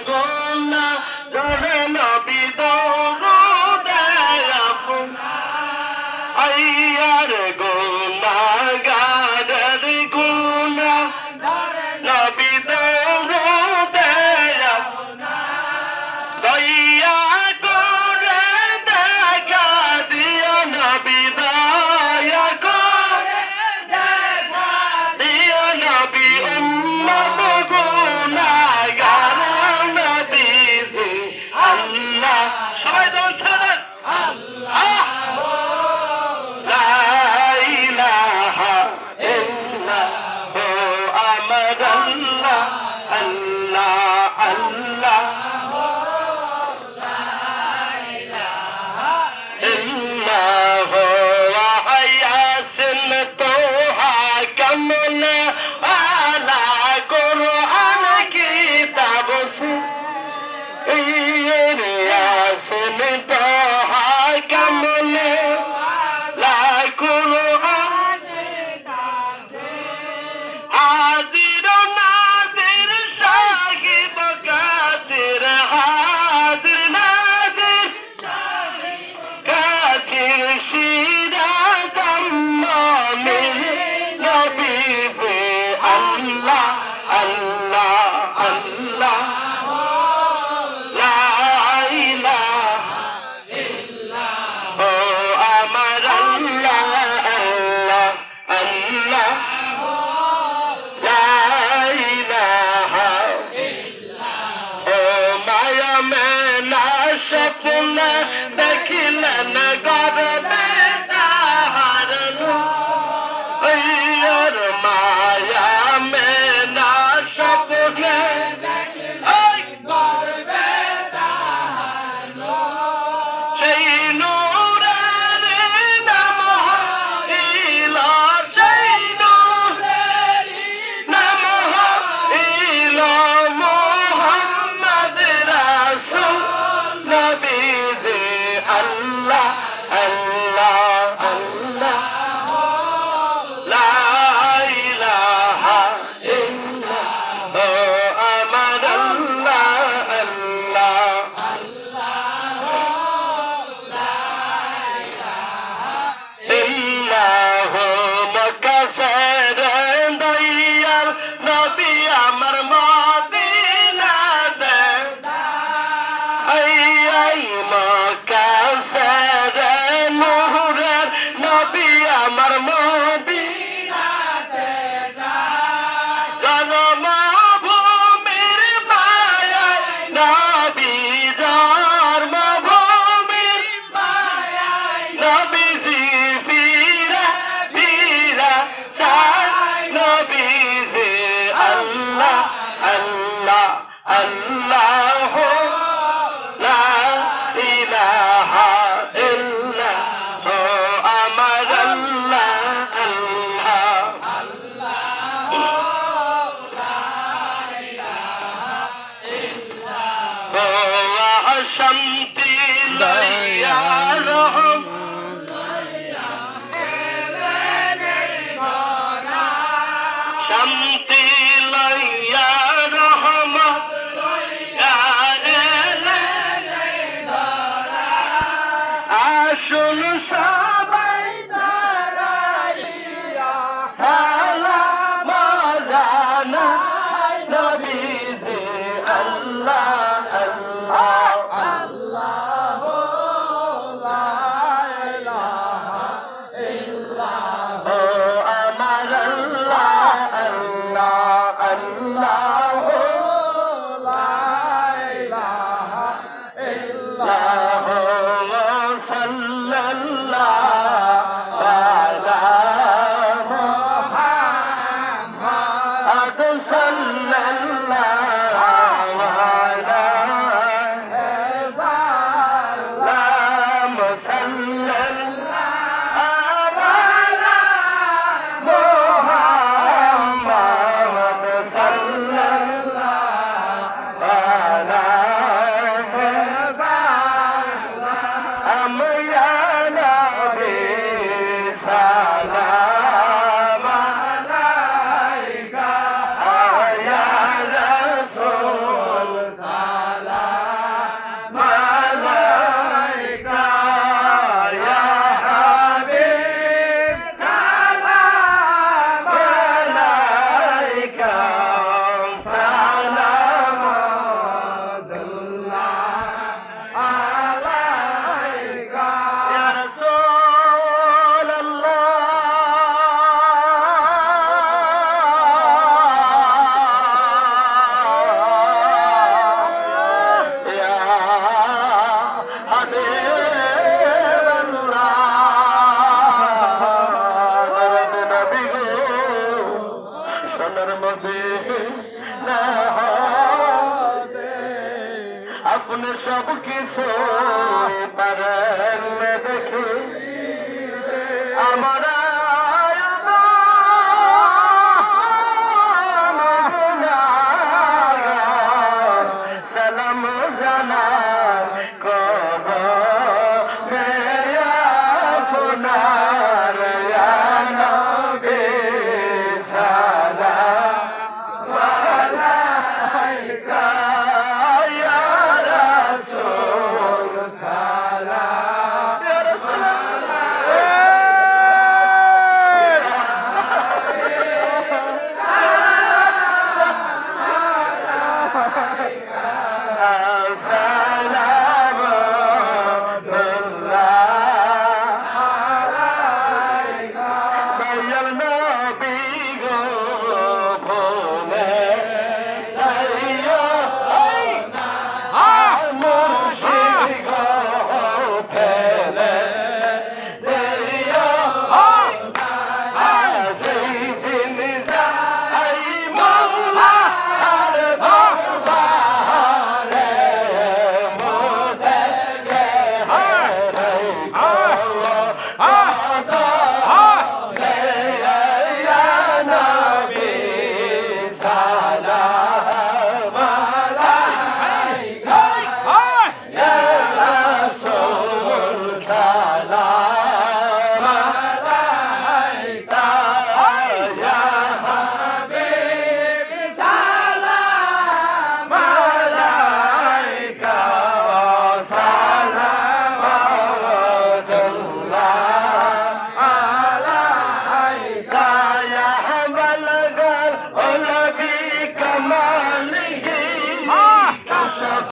গুনা জরে নবী দরুদে আইয়ার গুনা গারের গুনা নবী দরুদে দয়া করে দেখা দিও নবী দয়া করে দেখা দিও নবী উম্মত গুনাহগার নবীজি আল্লাহ সবাই দোয়া ছেড়ে দেন আল্লাহ লা ইলাহা ইল্লাল্লাহ আমার আল্লাহ আল্লাহ আল্লাহ স্বপ্নে দেখিলেন গর্বে তাহার ওর মায়া মেনা স্বপ্নে গর্বে তাহার সেই নূরের নাম হইল সেই নূরের নাম হইল মুহাম্মদ রাসূল নবীজি আল্লাহ আল্লাহ আল্লাহ লা ইলাহা ইল্লাল্লাহ আমার আল্লাহ আল্লাহ ইল্লাহ মকাসের দয়াল নবী আমার মদিনা দে মকাসের নূরের নবী আমার মদিনাতে যায় জন্মভূমির মায়ায় নবী জন্মভূমির মায়ায় নবীজি ফিরা ফিরা চায় নবীজি আল্লাহ আল্লাহ আল্লাহ শান্তি লইয়া রহম শান্তি লইয়া রহম আসুন সবাই দাঁড়াইয়া সালাম জানাই নবীজি আল্লাহ আল্লাহ صلى الله আপনি সব কিছু পারেন দেখে আমরা সালাম জানা